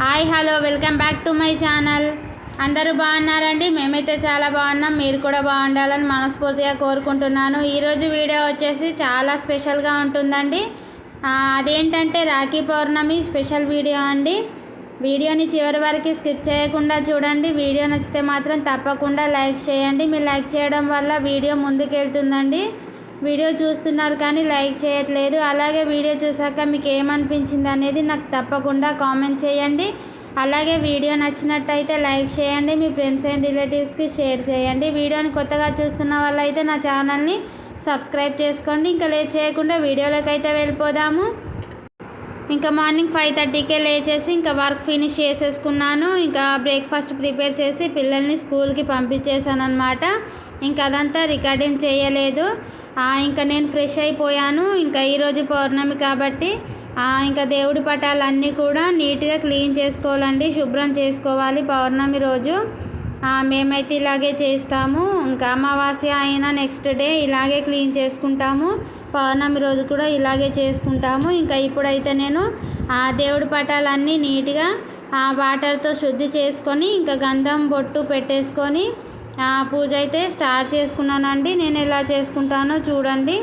Hi hello welcome back to my channel. అందరూ బాగున్నారండి? మేమైతే చాలా బాగున్నాం. మీరు కూడా బాగుండాలని మనస్ఫూర్తిగా కోరుకుంటున్నాను. ఈరోజు వీడియో వచ్చేసి చాలా స్పెషల్గా ఉంటుందండి. అదేంటంటే రాఖీ పౌర్ణమి స్పెషల్ వీడియో అండి. వీడియోని చివరి వరకు స్కిప్ చేయకుండా చూడండి. వీడియో నచ్చితే మాత్రం తప్పకుండా లైక్ చేయండి. మీరు లైక్ చేయడం వల్ల వీడియో ముందుకెళ్తుందండి. వీడియో చూస్తున్నారు కానీ లైక్ చేయట్లేదు. అలాగే వీడియో చూసాక మీకు ఏమనిపించింది అనేది నాకు తప్పకుండా కామెంట్ చేయండి. అలాగే వీడియో నచ్చినట్టయితే లైక్ చేయండి. మీ ఫ్రెండ్స్ అండ్ రిలేటివ్స్కి షేర్ చేయండి. వీడియోని కొత్తగా చూస్తున్న వాళ్ళైతే నా ఛానల్ని సబ్స్క్రైబ్ చేసుకోండి. ఇంకా లేట్ చేయకుండా వీడియోలోకి అయితే వెళ్ళిపోదాము. ఇంకా మార్నింగ్ 5:30కే లేచేసి ఇంకా వర్క్ ఫినిష్ చేసేసుకున్నాను. ఇంకా బ్రేక్ఫాస్ట్ ప్రిపేర్ చేసి పిల్లల్ని స్కూల్కి పంపించేసాను అనమాట. ఇంకా అదంతా రికార్డింగ్ చేయలేదు. ఇంకా నేను ఫ్రెష్ అయిపోయాను. ఇంకా ఈరోజు పౌర్ణమి కాబట్టి ఇంకా దేవుడి పటాలన్నీ కూడా నీట్గా క్లీన్ చేసుకోవాలండి, శుభ్రం చేసుకోవాలి పౌర్ణమి రోజు. మేమైతే ఇలాగే చేస్తాము. ఇంకా అమావాస్య అయినా నెక్స్ట్ డే ఇలాగే క్లీన్ చేసుకుంటాము. పౌర్ణమి రోజు కూడా ఇలాగే చేసుకుంటాము. ఇంకా ఇప్పుడైతే నేను దేవుడి పటాలన్నీ నీట్గా వాటర్తో శుద్ధి చేసుకొని ఇంకా గంధం బొట్టు పెట్టేసుకొని పూజ అయితే స్టార్ట్ చేసుకున్నానండి. నేను ఎలా చేసుకుంటానో చూడండి.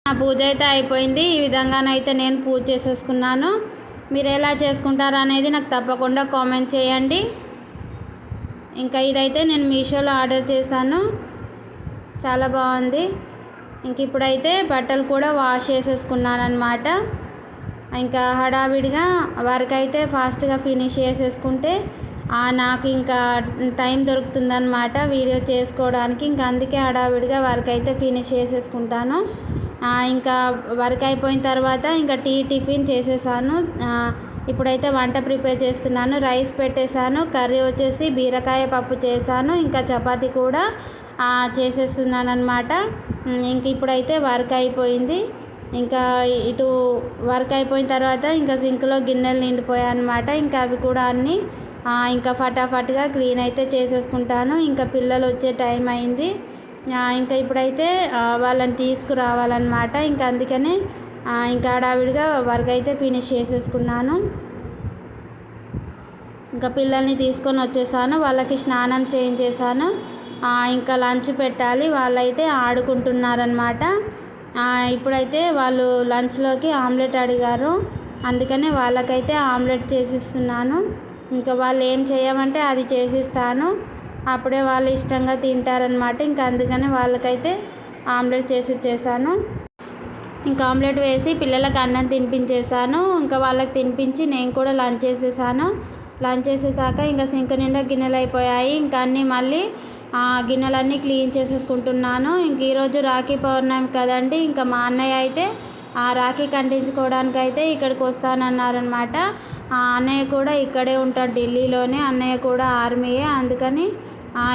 పూజ అయితే అయిపోయింది. ఈ విధంగానైతే నేను పూజ చేసేసుకున్నాను. మీరు ఎలా చేసుకుంటారు అనేది నాకు తప్పకుండా కామెంట్ చేయండి. ఇంకా ఇదైతే నేను మీషోలో ఆర్డర్ చేశాను, చాలా బాగుంది. ఇంక ఇప్పుడైతే బట్టలు కూడా వాష్ చేసేసుకున్నాను అనమాట. ఇంకా హడావిడిగా వర్క్ అయితే ఫాస్ట్గా ఫినిష్ చేసేసుకుంటే నాకు ఇంకా టైం దొరుకుతుందన్నమాట వీడియో చేసుకోవడానికి. ఇంకా అందుకే హడావిడిగా వర్క్ అయితే ఫినిష్ చేసేసుకుంటాను. ఇంకా వర్క్ అయిపోయిన తర్వాత ఇంకా టిఫిన్ చేసేసాను. ఇప్పుడైతే వంట ప్రిపేర్ చేస్తున్నాను. రైస్ పెట్టేశాను, కర్రీ వచ్చేసి బీరకాయ పప్పు చేశాను, ఇంకా చపాతీ కూడా చేసేస్తున్నాను అనమాట. ఇంక ఇప్పుడైతే వర్క్ అయిపోయింది. ఇంకా ఇటు వర్క్ అయిపోయిన తర్వాత ఇంకా సింక్లో గిన్నెలు నిండిపోయాయి అనమాట. ఇంకా అవి కూడా అన్నీ ఇంకా ఫటాఫట్గా క్లీన్ అయితే చేసేసుకుంటాను. ఇంకా పిల్లలు వచ్చే టైం అయింది. ఇంకా ఇప్పుడైతే వాళ్ళని తీసుకురావాలన్నమాట. ఇంకా అందుకనే ఇంకా హడావిడిగా వర్క్ అయితే ఫినిష్ చేసేసుకున్నాను. ఇంకా పిల్లల్ని తీసుకొని వచ్చేసాను, వాళ్ళకి స్నానం చేయించేసాను. ఇంకా లంచ్ పెట్టాలి. వాళ్ళైతే ఆడుకుంటున్నారనమాట. ఇప్పుడైతే వాళ్ళు లంచ్లోకి ఆమ్లెట్ అడిగారు, అందుకనే వాళ్ళకైతే ఆమ్లెట్ చేసిస్తున్నాను. ఇంకా వాళ్ళు ఏం చేయమంటే అది చేసిస్తాను, అప్పుడే వాళ్ళు ఇష్టంగా తింటారనమాట. ఇంకా అందుకని వాళ్ళకైతే ఆమ్లెట్ చేసి ఇచ్చేసాను. ఇంకా ఆమ్లెట్ వేసి పిల్లలకు అన్నం తినిపించేసాను. ఇంకా వాళ్ళకి తినిపించి నేను కూడా లంచ్ చేసేసాను. లంచ్ చేసేసాక ఇంకా సింక్ నిండా గిన్నెలు అయిపోయాయి. ఇంకా అన్నీ మళ్ళీ గిన్నెలన్నీ క్లీన్ చేసేసుకుంటున్నాను. ఇంక ఈరోజు రాఖీ పౌర్ణమి కదండి. ఇంకా మా అన్నయ్య అయితే రాఖీ కట్టించుకోవడానికి అయితే ఇక్కడికి వస్తానన్నారనమాట. అన్నయ్య కూడా ఇక్కడే ఉంటాడు, ఢిల్లీలోనే. అన్నయ్య కూడా ఆర్మీయే, అందుకని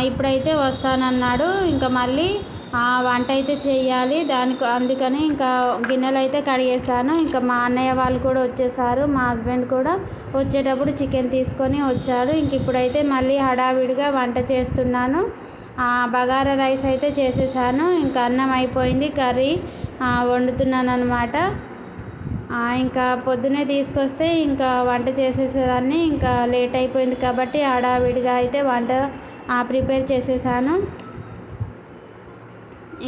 ఇప్పుడైతే వస్తానన్నాడు. ఇంకా మళ్ళీ వంట అయితే చేయాలి అందుకని ఇంకా గిన్నెలు అయితే కడిగేసాను. ఇంకా మా అన్నయ్య వాళ్ళు కూడా వచ్చేసారు. మా హస్బెండ్ కూడా వచ్చేటప్పుడు చికెన్ తీసుకొని వచ్చాడు. ఇంక ఇప్పుడైతే మళ్ళీ హడావిడిగా వంట చేస్తున్నాను. బగారా రైస్ అయితే చేసేసాను. ఇంకా అన్నం అయిపోయింది, కర్రీ వండుతున్నాను అనమాట. ఇంకా పొద్దునే తీసుకొస్తే ఇంకా వంట చేసేసేదాన్ని. ఇంకా లేట్ అయిపోయింది కాబట్టి హడావిడిగా అయితే వంట ప్రిపేర్ చేసేసాను.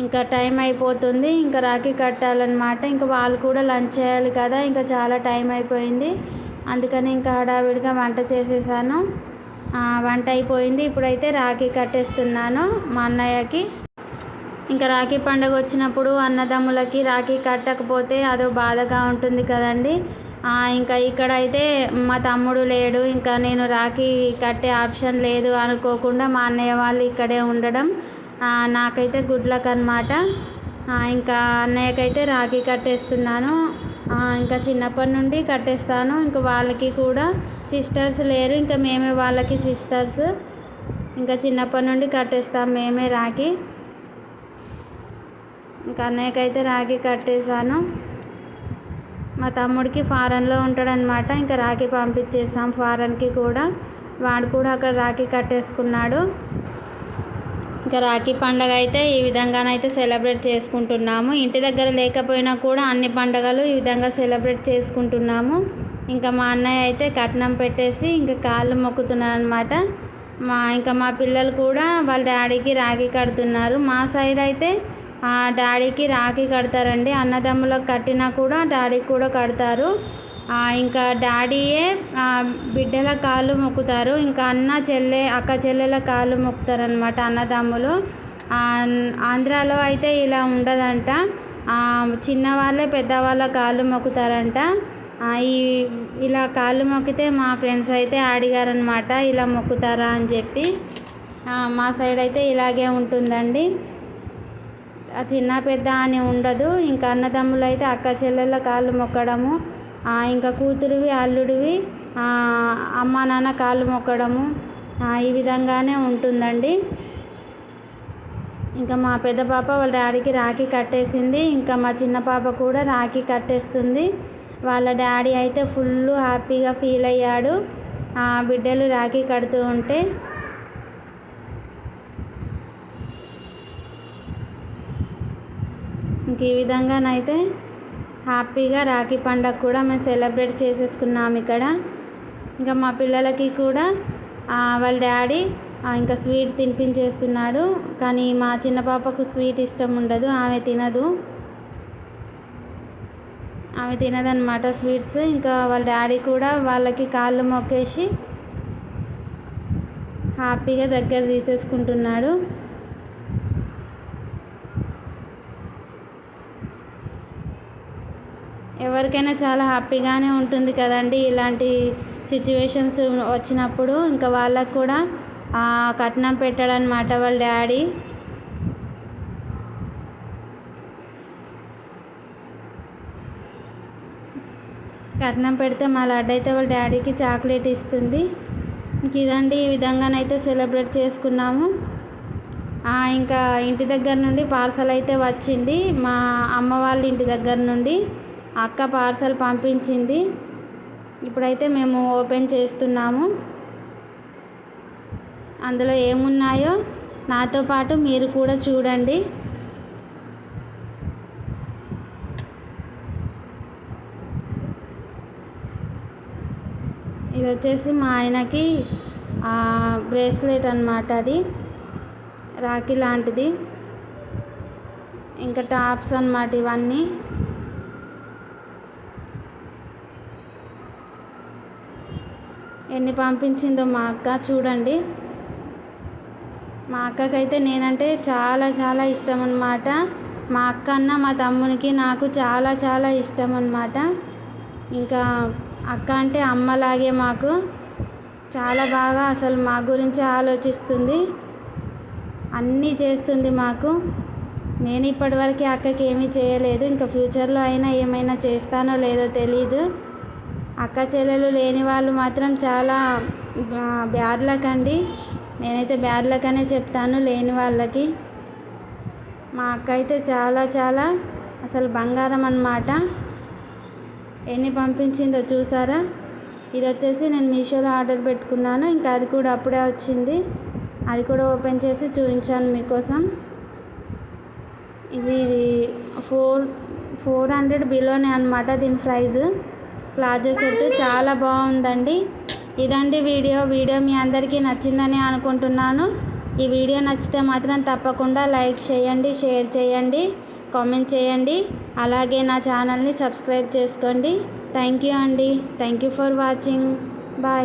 ఇంకా టైం అయిపోతుంది, ఇంకా రాఖీ కట్టాలన్నమాట. ఇంకా వాళ్ళు కూడా లంచ్ చేయాలి కదా, ఇంకా చాలా టైం అయిపోయింది. అందుకని ఇంకా హడావిడిగా వంట చేసేసాను. వంట అయిపోయింది. ఇప్పుడైతే రాఖీ కట్టేస్తున్నాను మా అన్నయ్యకి. ఇంకా రాఖీ పండుగ వచ్చినప్పుడు అన్నదమ్ములకి రాఖీ కట్టకపోతే అదో బాధగా ఉంటుంది కదండి. ఇంకా ఇక్కడైతే మా తమ్ముడు లేడు, ఇంకా నేను రాఖీ కట్టే ఆప్షన్ లేదు అనుకోకుండా మా అన్నయ్య వాళ్ళు ఇక్కడే ఉండడం నాకైతే గుడ్ లక్ అనమాట. ఇంకా అన్నయ్యకైతే రాఖీ కట్టేస్తున్నాను. ఇంకా చిన్నప్పటి నుండి కట్టేస్తాను. ఇంకా వాళ్ళకి కూడా సిస్టర్స్ లేరు, ఇంకా మేమే వాళ్ళకి సిస్టర్స్. ఇంకా చిన్నప్పటి నుండి కట్టేస్తాం మేమే రాఖీ. ఇంకా అన్నయ్యకైతే రాఖీ కట్టేశాను. మా తమ్ముడికి ఫారెన్లో ఉంటాడనమాట. ఇంకా రాఖీ పంపించేసాం ఫారెన్కి కూడా. వాడు కూడా అక్కడ రాఖీ కట్టేసుకున్నాడు. ఇంకా రాఖీ పండుగ అయితే ఈ విధంగానైతే సెలబ్రేట్ చేసుకుంటున్నాము. ఇంటి దగ్గర లేకపోయినా కూడా అన్ని పండుగలు ఈ విధంగా సెలబ్రేట్ చేసుకుంటున్నాము. ఇంకా మా అన్నయ్య అయితే కట్నం పెట్టేసి ఇంకా కాళ్ళు మొక్కుతున్నాను అనమాట. ఇంకా మా పిల్లలు కూడా వాళ్ళ డాడీకి రాఖీ కడుతున్నారు. మా సైడ్ అయితే డాడీకి రాఖీ కడతారండి. అన్నదమ్ములకు కట్టినా కూడా డాడీకి కూడా కడతారు. ఇంకా డాడీయే బిడ్డల కాళ్ళు మొక్కుతారు. ఇంకా అక్క చెల్లెల కాళ్ళు మొక్కుతారనమాట అన్నదమ్ములు. ఆంధ్రాలో అయితే ఇలా ఉండదంట. చిన్నవాళ్ళే పెద్దవాళ్ళ కాళ్ళు మొక్కుతారంట. ఇలా కాళ్ళు మొక్కితే మా ఫ్రెండ్స్ అయితే అడిగారనమాట, ఇలా మొక్కుతారా అని చెప్పి. మా సైడ్ అయితే ఇలాగే ఉంటుందండి, చిన్న పెద్ద అని ఉండదు. ఇంకా అన్నదమ్ములు అయితే అక్క చెల్లెళ్ళ కాళ్ళు మొక్కడము, ఇంకా కూతురివి అల్లుడివి అమ్మ నాన్న కాళ్ళు మొక్కడము ఈ విధంగానే ఉంటుందండి. ఇంకా మా పెద్ద పాప వాళ్ళ డాడీకి రాఖీ కట్టేసింది. ఇంకా మా చిన్న పాప కూడా రాఖీ కట్టేస్తుంది. వాళ్ళ డాడీ అయితే ఫుల్ హ్యాపీగా ఫీల్ అయ్యాడు బిడ్డలు రాఖీ కడుతూ ఉంటే. ఇంక ఈ విధంగానైతే హ్యాపీగా రాఖీ పండగ కూడా మేము సెలబ్రేట్ చేసేసుకున్నాము ఇక్కడ. ఇంకా మా పిల్లలకి కూడా వాళ్ళ డాడీ ఇంకా స్వీట్ తినిపించేస్తున్నాడు. కానీ మా చిన్న పాపకు స్వీట్ ఇష్టం ఉండదు, ఆమె తినదన్నమాట స్వీట్స్. ఇంకా వాళ్ళ డాడీ కూడా వాళ్ళకి కాళ్ళు మొక్కేసి హ్యాపీగా దగ్గర తీసేసుకుంటున్నాడు. ఎవరికైనా చాలా హ్యాపీగానే ఉంటుంది కదండి ఇలాంటి సిచ్యువేషన్స్ వచ్చినప్పుడు. ఇంకా వాళ్ళకు కూడా కట్నం పెట్టాడనమాట వాళ్ళ డాడీ. కట్నం పెడితే మా లడ్డు అయితే వాళ్ళ డాడీకి చాక్లెట్ ఇస్తుంది. ఇంక ఇదండి, ఈ విధంగానైతే సెలబ్రేట్ చేసుకున్నాము. ఇంకా ఇంటి దగ్గర నుండి పార్సల్ అయితే వచ్చింది. మా అమ్మ వాళ్ళ ఇంటి దగ్గర నుండి అక్క పార్సల్ పంపించింది. ఇప్పుడైతే మేము ఓపెన్ చేస్తున్నాము. అందులో ఏమున్నాయో నాతో పాటు మీరు కూడా చూడండి. ఇది వచ్చేసి మా ఆయనకి బ్రేస్లెట్ అన్నమాట, అది రాఖీ లాంటిది. ఇంకా టాప్స్ అన్నమాట ఇవన్నీ. ఎన్ని పంపించిందో మా అక్క చూడండి. మా అక్కకైతే నేనంటే చాలా చాలా ఇష్టం అన్నమాట. మా అక్క అన్న మా తమ్మునికి నాకు చాలా చాలా ఇష్టం అన్నమాట. ఇంకా అక్క అంటే అమ్మలాగే మాకు చాలా బాగా అసలు మా గురించి ఆలోచిస్తుంది, అన్నీ చేస్తుంది మాకు. నేను ఇప్పటివరకు అక్కకి ఏమీ చేయలేదు, ఇంకా ఫ్యూచర్లో అయినా ఏమైనా చేస్తానో లేదో తెలీదు. అక్క చెల్లెలు లేని వాళ్ళు మాత్రం చాలా బ్యాడ్ లక్ అండి. నేనైతే బ్యాడ్ లక్ అనే చెప్తాను లేని వాళ్ళకి. మా అక్క అయితే చాలా అసలు బంగారం అన్నమాట. ఎన్ని పంపించిందో చూసారా. ఇది వచ్చేసి నేను మీషోలో ఆర్డర్ పెట్టుకున్నాను. ఇంకా అది కూడా అప్పుడే వచ్చింది. అది కూడా ఓపెన్ చేసి చూపించాను మీకోసం. ఇది 400 బిలోనే అనమాట దీని ప్రైజ్. ప్లాజో సెట్ చాలా బాగుందండి. ఇదండి వీడియో మీ అందరికీ నచ్చిందని అనుకుంటున్నాను. ఈ వీడియో నచ్చితే మాత్రం తప్పకుండా లైక్ చేయండి, షేర్ చేయండి, కామెంట్ చేయండి. అలాగే నా ఛానల్ని సబ్స్క్రైబ్ చేసుకోండి. థ్యాంక్ యూ అండి. Thank you for watching. Bye.